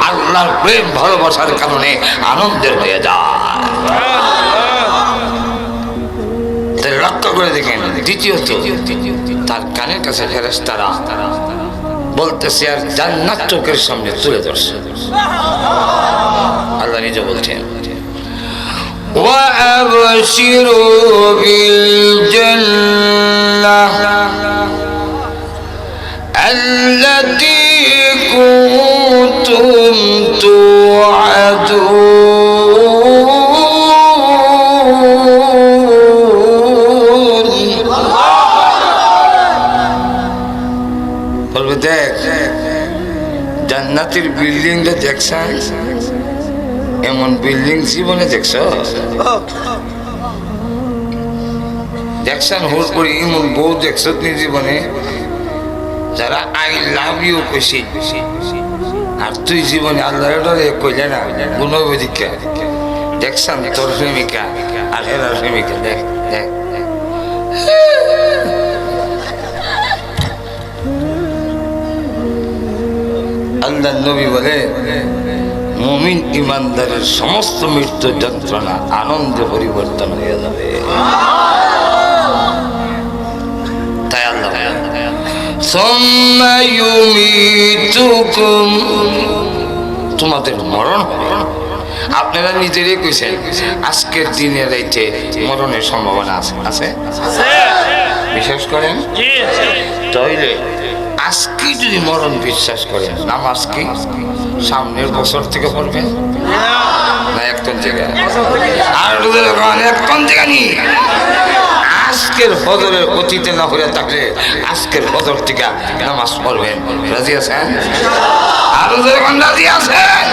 আল্লাহর প্রেম ভালোবাসার কারণে আনন্দের হয়ে যায়। লক্ষ্য করে দেখেন, দ্বিতীয়ত তার কানের কাছে ফেরেশতারা বলতেছে আর জান্নাত চোখের সামনে তুলে ধরছে। আল্লাহ নিজে বলছেন ওয়াবশিরু বিল জান্নাহ التي كنتم توعدون। বলবে দেখ জান্নাতের বিল্ডিংটা দেখছেন, এমন বিল্ডিং জীবনে দেখছ? দেখছেন হুট করে এমন বউ দেখছ তুমি জীবনে? যারা আই লাভ ইউ কইছি আর তুই জীবনে আল্লাহর ডরে কইলে না গুণবদীক্ষা দেখছেন তোর প্রেমিকা আর এরার প্রেমিকা। দেখ দেখ আল্লাহ নবী বলে মুমিন ইমানদারের সমস্ত মৃত্যু যন্ত্রণা আনন্দে পরিবর্তন হয়ে যাবে। তাই আল্লাহ তোমাদের মরণ হবে। আপনারা নিজেরাই কইছেন আজকের দিনে রাইতে মরণের সম্ভাবনা আছে, বিশ্বাস করেন? তাইলে আজকে যদি মরণ বিশ্বাস করেন, নামাজ কি সামনের বছর থেকে পড়বেন না একজন জায়গায়? আর একজন জায়গা নিয়ে আজকের ফজরের অতীতে না হয়ে থাকলে আজকের ফজর থেকে নামাজ পড়বেন। রাজি আছেন? আরো যখন রাজি আছেন,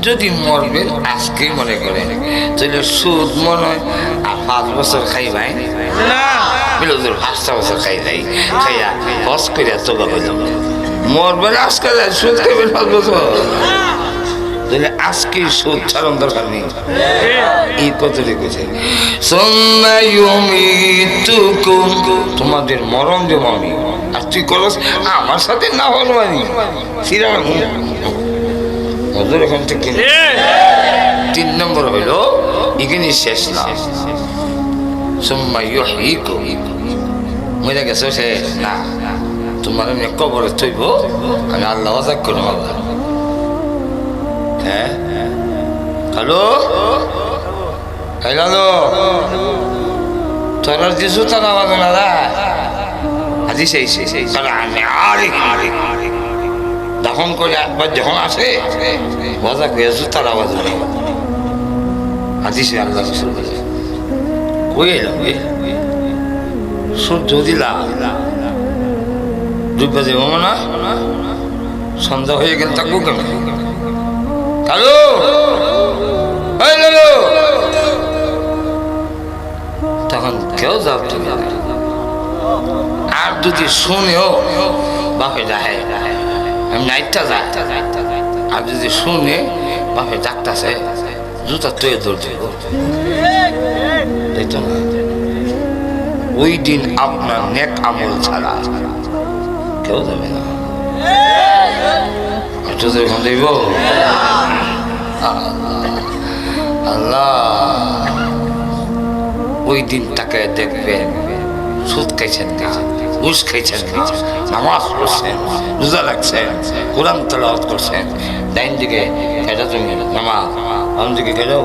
যদি মরবেন আজকেই মনে করেন তাহলে সুদ মনে হয় আর 5 বছর খাই ভাই না, 5টা বছর খাই যাই খাইয়া হজ করিয়া তোবা করলাম। মরবেন আজকে সুদ খাইবেন 5 বছর, তাহলে আজকে সুদ ছাড়ন দরকার নেই। এই কথা লিখেছে তোমাদের মরণ দেব আমি, আর তুই করস আমার সাথে না হল মানি এখান থেকে। 3 নম্বর হইল এখানে শেষ না, মরে গেছে শেষ না, তোমার এমনি কবরে থইব আমি আল্লাহ অজাক করবো। আল্লাহ হ্যাঁ হ্যালো হ্যালো তোর যে জুতা নামাবে না আজি সেই দখন করে একবার যখন আসে মজা করে জুতার আওয়াজ নেই আজি সে আল্লাহ কই এলাম সূর্য দিলা ডুবে যাবো না, সন্ধ্যা হয়ে গেল থাকবো কেন? হ্যালো হ্যালো তখন কেউ যাও তুমি আর যদি শুনেও বাপে যাহে আমি নাইটটা যাই, আর যদি শুনে বাপে ডাকতেছে জুতা তুই দৌড় দিব, দেখতো না? ওই দিন আপনার নেক আমল ছাড়া কেউ যাবে না। একটু যখন দেব আল্লাহ ওই দিন তাকে দেখবেন সুদ খাইছেন না, ঘুষ খাইছেন না, নামাজ পড়ছেন, রোজা রাখছেন, কোরআন তেলাওয়াত করছেন, ডাইন দিকে খেটা তুমি নামাজ, বাম দিকে খেলো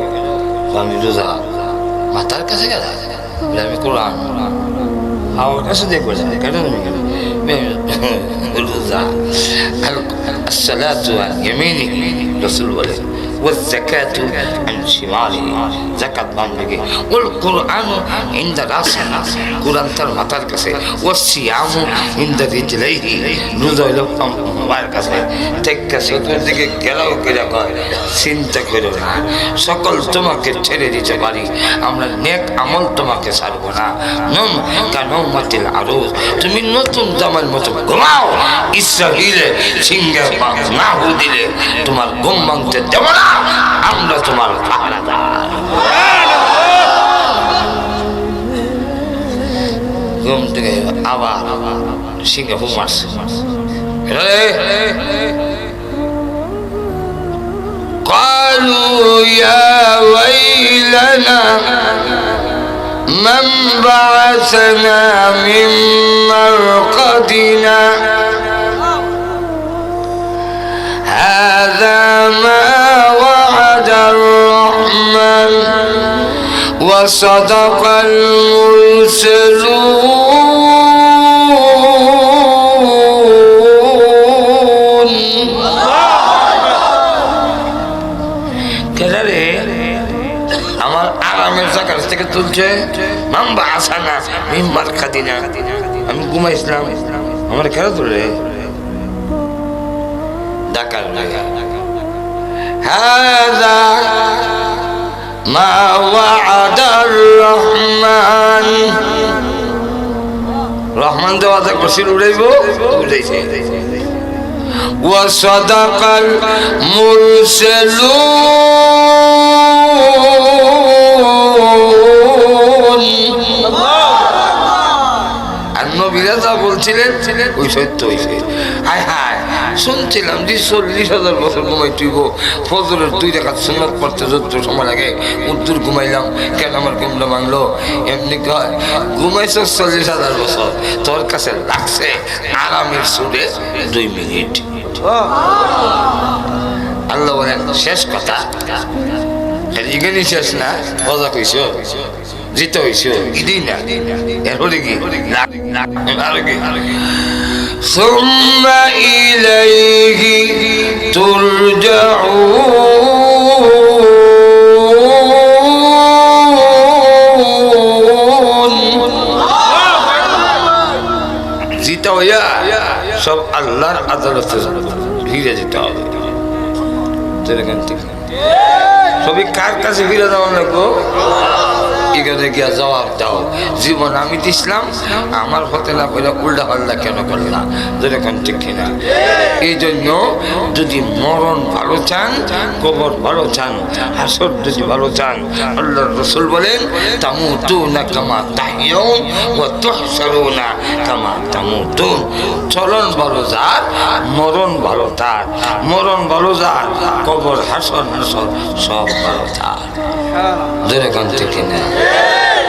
আমি রোজা, মাথার কাছে গেল আমি কোরআন, আমার কাছে দেখবেন কেন তুমি রোজা। الصلاة عن يمينه رسول বলে والزكاة عن شماله زكاة বামদিকে والقرآن عند راسه কোরআন তার মাথার কাছে والصيام عند رجليه রোজা হলো আমার কাছে ঠিক কাছে দিকে গেলাও কিরা কয় চিন্তা করো না, সকল তোমাকে ছেড়ে দিতে পারি, আমরা নেক আমল তোমাকে ছাড়বো না। নুন কানৌমাতিল আরুজ, তুমি নতুন জামার মতো ঘুমাও, ইসরাইলে সিংহে না হু দিলে তোমার ঘুম ভাঙতে দেব না, আমরা তোমার পাহারাদার। ঘুম থেকে আবার সিংহে হুম মারছে, قالوا يا ويلنا من بعثنا من مرقدنا هذا ما وعد الرحمن وصدق المرسلون। আমার আরামের জায়গা থেকে তুলছে, মাম্বা আসানা মিম্বার খাদিনা, আমি ঘুমাইছিলাম আমার খেলা তুলে ডাকার هذا ما وعد الرحمن, রহমান দেওয়া করছিল উড়াইব, উড়াইছে। وصدق المرسلون, আর নবীরা যা বলছিলেন ওই সত্য হয়েছে। হায় হায় শুনছিলাম যে 40,000 বছর ঘুমাই তুইব, ফজরের 2 রাকাত সুন্নাত পড়তে যত সময় লাগে উত্তর ঘুমাইলাম, কেন আমার ঘুমটা ভাঙলো? এমনি কয় ঘুমাইছ 40,000 বছর, তোর কাছে লাগছে আরামের সুরে 2 মিনিট। আল্লাহ বলেন শেষ কথা, এখানে শেষ না, মজা কইছ, জিতে হইছ, ইদি না, এরপরে কি আর কি ثم إليه ترجعون, জিতে হইয়া সব আল্লাহর আদালতে ফিরে যেতে হবে। সবই কার কাছে ফিরে যাওয়া লাগবো? এখানে গিয়া জবাব দাও, জীবন আমি দিছিলাম, আমার হতে না করে উল্টা পাল্টা কেন করলাম? যেরকম ঠিক কিনা? এই জন্য যদি মরণ ভালো চান, কবর ভালো চান, হাসর যদি ভালো চান, আল্লাহর রাসূল বলেন তামুতুনা কামা তাহইয়ুন ওয়া তুহশারুনা কামা তামুতুন, চলন ভালো যার, মরণ ভালো তার, মরণ ভালো যার, কবর হাসর নাসর সব ভালো তার। যেরকম ঠিক কিনা?